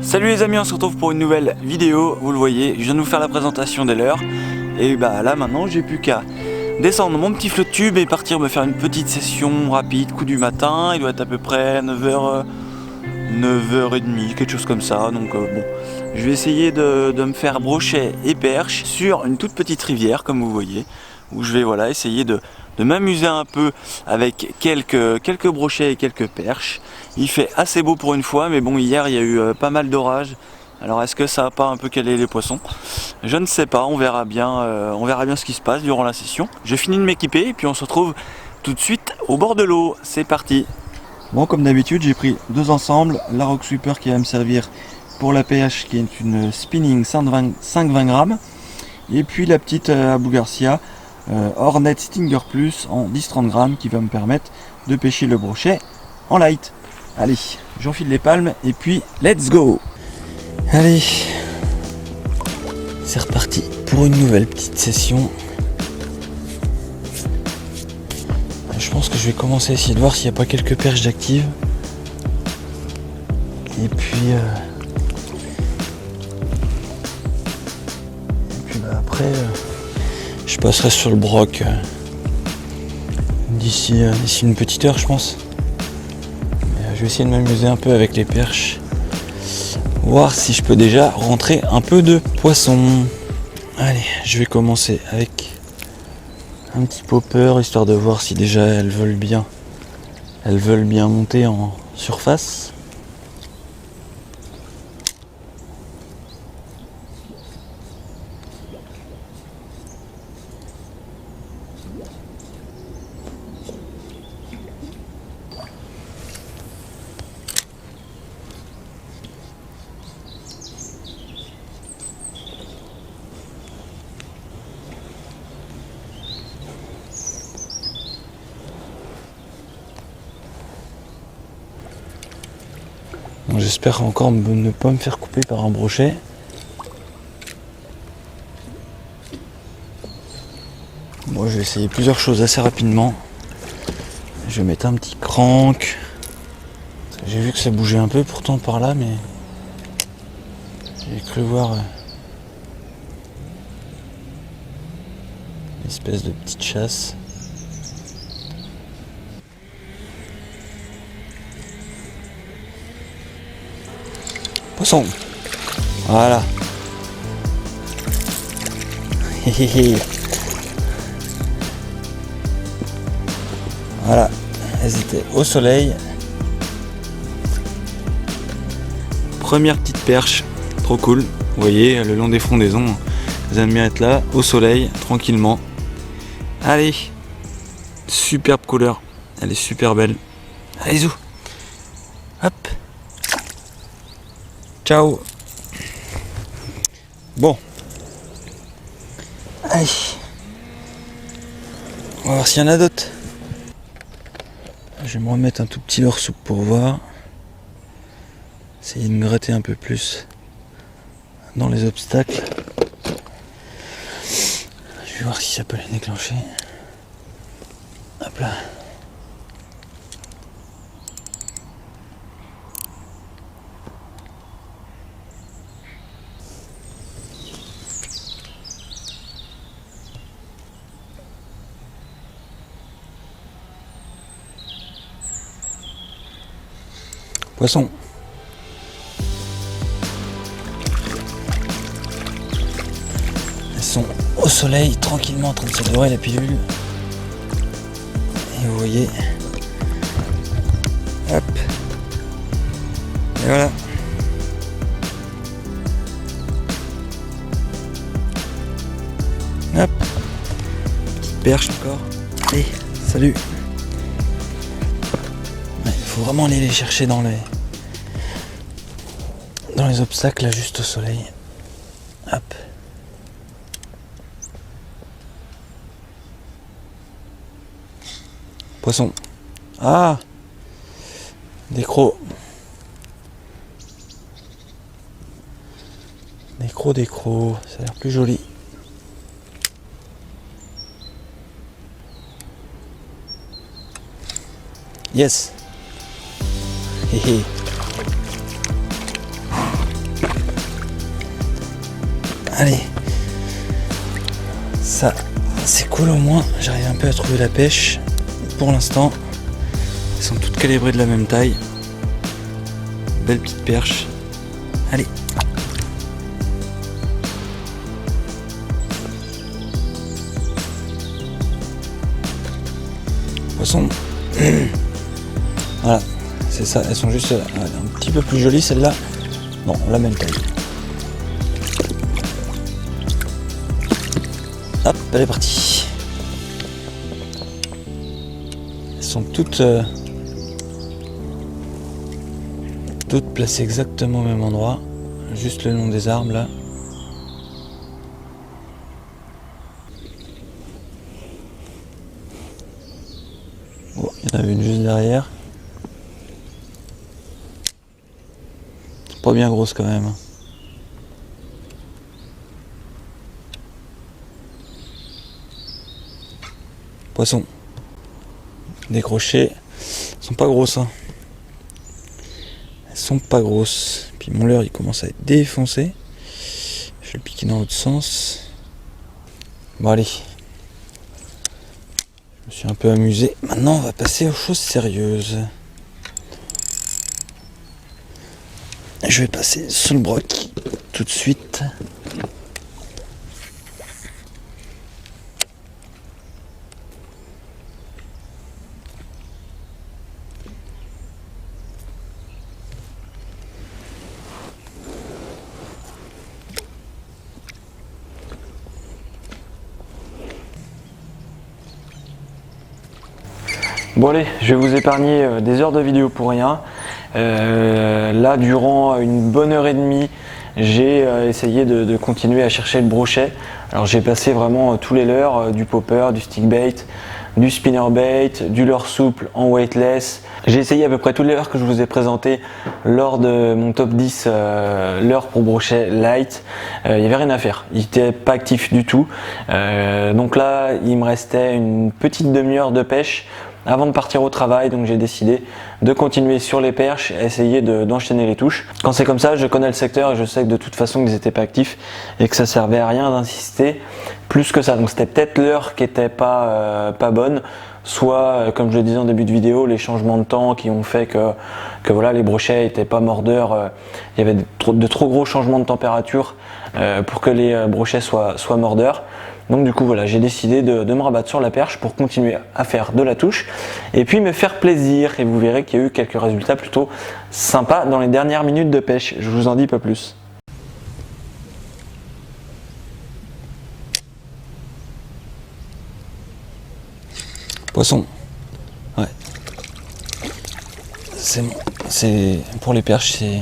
Salut les amis, on se retrouve pour une nouvelle vidéo. Vous le voyez, je viens de vous faire la présentation des leurres. Et bah là maintenant j'ai plus qu'à descendre mon petit flot de tube et partir me faire une petite session rapide, coup du matin. Il doit être à peu près 9h, 9h30, quelque chose comme ça. Donc bon, je vais essayer de me faire brochet et perche sur une toute petite rivière comme vous voyez. Où je vais voilà, essayer de m'amuser un peu avec quelques brochets et quelques perches. Il fait assez beau pour une fois, mais bon, hier il y a eu pas mal d'orages. Alors est-ce que ça va pas un peu caler les poissons? Je ne sais pas, on verra bien ce qui se passe durant la session. Je finis de m'équiper et puis on se retrouve tout de suite au bord de l'eau. C'est parti. Bon, comme d'habitude, j'ai pris deux ensembles. La Rock Sweeper qui va me servir pour la pêche, qui est une spinning 5-20 grammes. Et puis la petite Abu Garcia Hornet Stinger Plus en 10-30 grammes qui va me permettre de pêcher le brochet en light. Allez, j'enfile les palmes et puis let's go. Allez, c'est reparti pour une nouvelle petite session. Je pense que je vais commencer à essayer de voir s'il n'y a pas quelques perches d'active. Et puis après je passerai sur le broc d'ici une petite heure je pense. Je vais essayer de m'amuser un peu avec les perches. Voir si je peux déjà rentrer un peu de poisson. Allez, je vais commencer avec un petit popper histoire de voir si déjà elles veulent bien monter en surface. Bon, j'espère encore ne pas me faire couper par un brochet. Moi je vais essayer plusieurs choses assez rapidement. Je vais mettre un petit crank. J'ai vu que ça bougeait un peu pourtant par là, mais j'ai cru voir une espèce de petite chasse. Poisson. Voilà. Voilà. Elles étaient au soleil. Première petite perche. Trop cool. Vous voyez, le long des frondaisons, elles aiment bien être là, au soleil, tranquillement. Allez. Superbe couleur. Elle est super belle. Allez, zou. Hop. Ciao. Bon. Allez. On va voir s'il y en a d'autres. Je vais me remettre un tout petit leurre soupe pour voir. Essayer de me gratter un peu plus dans les obstacles. Je vais voir si ça peut les déclencher. Hop là. Poisson. Elles sont au soleil, tranquillement en train de se dorer la pilule. Et vous voyez. Hop. Et voilà. Hop. Petite perche encore. Allez, salut. Il faut vraiment aller les chercher dans les obstacles là, juste au soleil. Hop. Poisson. Ah, des crocs. Des crocs. Ça a l'air plus joli. Yes. Hé hé. Allez. Ça, c'est cool au moins. J'arrive un peu à trouver la pêche. Pour l'instant, elles sont toutes calibrées de la même taille. Belle petite perche. Allez. Poisson. Voilà, c'est ça. Elles sont juste un petit peu plus jolies celles-là. Non, la même taille. Hop, elle est partie. Elles sont toutes placées exactement au même endroit, juste le long des arbres là. Oh, il y en avait une juste derrière. C'est pas bien grosse quand même. Poisson. Décrochées. Elles sont pas grosses. Hein. Elles sont pas grosses. Puis mon leurre il commence à être défoncé. Je vais le piquer dans l'autre sens. Bon allez. Je me suis un peu amusé. Maintenant on va passer aux choses sérieuses. Je vais passer sous le broc tout de suite. Bon allez, je vais vous épargner des heures de vidéo pour rien. Là, durant une bonne heure et demie, j'ai essayé de continuer à chercher le brochet. Alors j'ai passé vraiment tous les leurres, du popper, du stick bait, du spinnerbait, du leurre souple en weightless. J'ai essayé à peu près tous les leurres que je vous ai présentés lors de mon top 10 leurres pour brochet light. Il n'y avait rien à faire, il n'était pas actif du tout. Donc là, il me restait une petite demi-heure de pêche avant de partir au travail, donc j'ai décidé de continuer sur les perches et essayer d'enchaîner les touches. Quand c'est comme ça, je connais le secteur et je sais que de toute façon ils n'étaient pas actifs et que ça servait à rien d'insister plus que ça. Donc c'était peut-être l'heure qui était pas bonne, soit comme je le disais en début de vidéo, les changements de temps qui ont fait que voilà, les brochets n'étaient pas mordeurs. Il y avait de trop gros changements de température pour que les brochets soient mordeurs. Donc du coup voilà, j'ai décidé de me rabattre sur la perche pour continuer à faire de la touche et puis me faire plaisir, et vous verrez qu'il y a eu quelques résultats plutôt sympas dans les dernières minutes de pêche. Je vous en dis pas plus. Poisson. Ouais. C'est bon. C'est pour les perches, c'est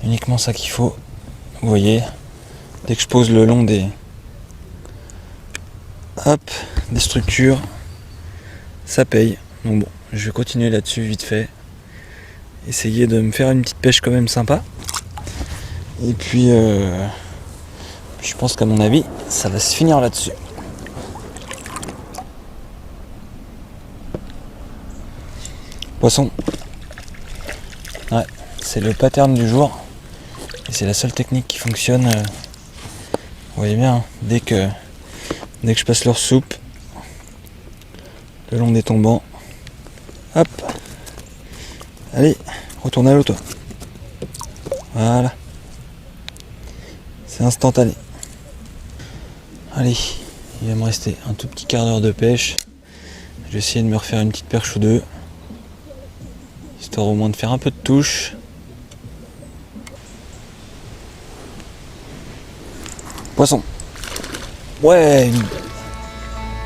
uniquement ça qu'il faut. Vous voyez, dès que je pose le long des structures, ça paye. Donc bon, je vais continuer là-dessus vite fait, essayer de me faire une petite pêche quand même sympa, et puis je pense qu'à mon avis ça va se finir là-dessus. Poisson. Ouais, c'est le pattern du jour et c'est la seule technique qui fonctionne. Vous voyez bien, hein, dès que je passe leur soupe le long des tombants, hop, allez, retourne à l'eau toi. Voilà, c'est instantané. Allez, il va me rester un tout petit quart d'heure de pêche. Je vais essayer de me refaire une petite perche ou deux, histoire au moins de faire un peu de touche. Poisson. Ouais.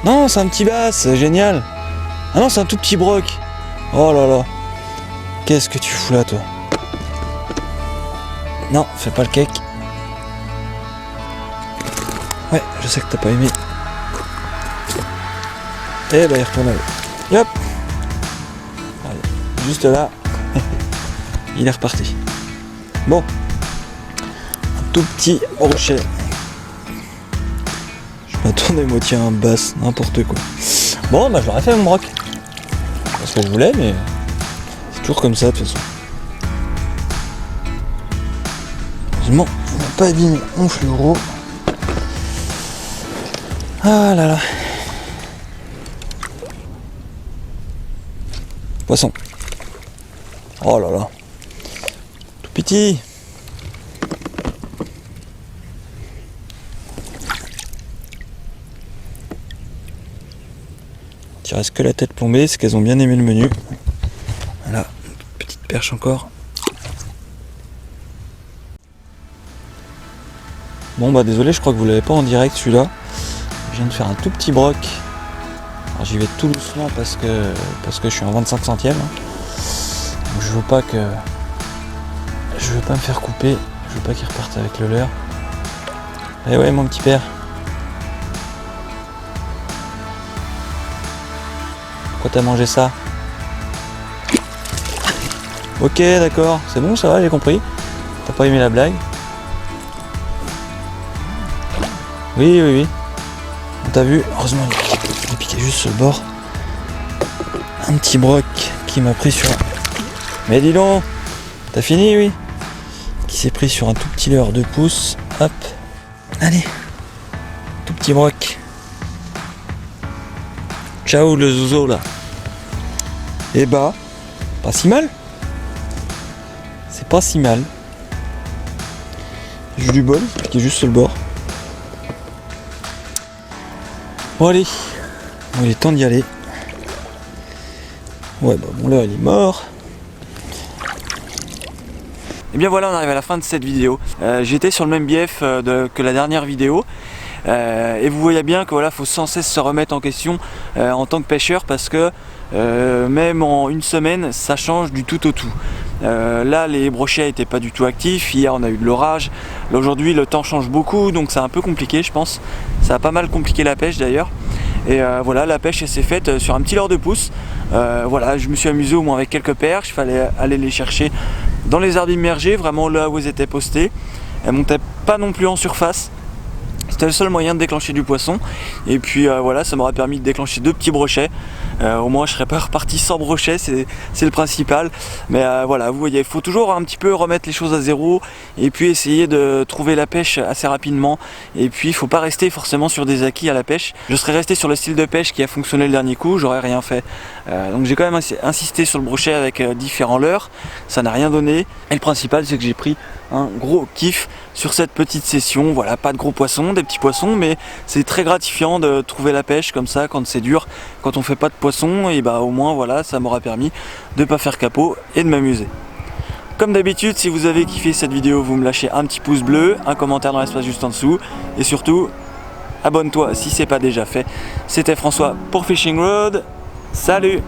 Non, c'est un petit bass, c'est génial. Ah non, c'est un tout petit broc. Oh là là. Qu'est-ce que tu fous là, toi? Non, fais pas le cake. Ouais, je sais que t'as pas aimé. Et bah il retourne à l'eau. Hop. Allez, juste là. Il est reparti. Bon. Un tout petit brochet. Attendez, moi tiens un basse, n'importe quoi. Bon bah je l'aurais fait mon broc. C'est ce que je voulais, mais c'est toujours comme ça de toute façon. Heureusement, on n'a pas abîmé mon fluoro. Ah là là. Poisson. Oh là là. Tout petit. Il reste que la tête plombée, c'est qu'elles ont bien aimé le menu. Voilà, petite perche encore. Bon bah désolé, je crois que vous l'avez pas en direct celui-là. Je viens de faire un tout petit broc. Alors j'y vais tout doucement parce que je suis en 25 centièmes. Donc je veux pas me faire couper. Je veux pas qu'il reparte avec le leurre. Eh ouais mon petit père. Pourquoi t'as mangé ça? Ok d'accord, c'est bon, ça va, j'ai compris. T'as pas aimé la blague? Oui, oui, oui. On t'a vu, heureusement, il piquait juste sur le bord. Un petit broc qui m'a pris sur un... Mais dis donc, t'as fini, oui? Qui s'est pris sur un tout petit leurre 2 pouces. Hop. Allez. Tout petit broc. Ciao le zozo là. Et bah, pas si mal. C'est pas si mal. J'ai du bol, qui est juste sur le bord. Bon allez, bon, il est temps d'y aller. Ouais bah bon là il est mort. Et bien voilà, on arrive à la fin de cette vidéo. J'étais sur le même bief que la dernière vidéo. Et vous voyez bien que voilà, faut sans cesse se remettre en question en tant que pêcheur, parce que même en une semaine ça change du tout au tout. Là les brochets n'étaient pas du tout actifs, hier on a eu de l'orage, aujourd'hui le temps change beaucoup, donc c'est un peu compliqué je pense. Ça a pas mal compliqué la pêche d'ailleurs. Et voilà, la pêche s'est faite sur un petit leurre 2 pouces. Voilà, je me suis amusé au moins avec quelques perches, il fallait aller les chercher dans les arbres immergés, vraiment là où elles étaient postées. Elles montaient pas non plus en surface. C'était le seul moyen de déclencher du poisson. Et puis voilà, ça m'aurait permis de déclencher 2 petits brochets. Au moins je serais pas reparti sans brochet, c'est le principal. Mais voilà, vous voyez, il faut toujours un petit peu remettre les choses à zéro. Et puis essayer de trouver la pêche assez rapidement. Et puis il faut pas rester forcément sur des acquis à la pêche. Je serais resté sur le style de pêche qui a fonctionné le dernier coup, j'aurais rien fait. Donc j'ai quand même insisté sur le brochet avec différents leurres. Ça n'a rien donné. Et le principal, c'est que j'ai pris un gros kiff sur cette petite session. Voilà, pas de gros poissons, des petits poissons, mais c'est très gratifiant de trouver la pêche comme ça quand c'est dur, quand on fait pas de poissons. Et bah au moins voilà, ça m'aura permis de pas faire capot et de m'amuser. Comme d'habitude, si vous avez kiffé cette vidéo, vous me lâchez un petit pouce bleu, un commentaire dans l'espace juste en dessous, et surtout abonne-toi si c'est pas déjà fait. C'était François pour Fishing Road. Salut!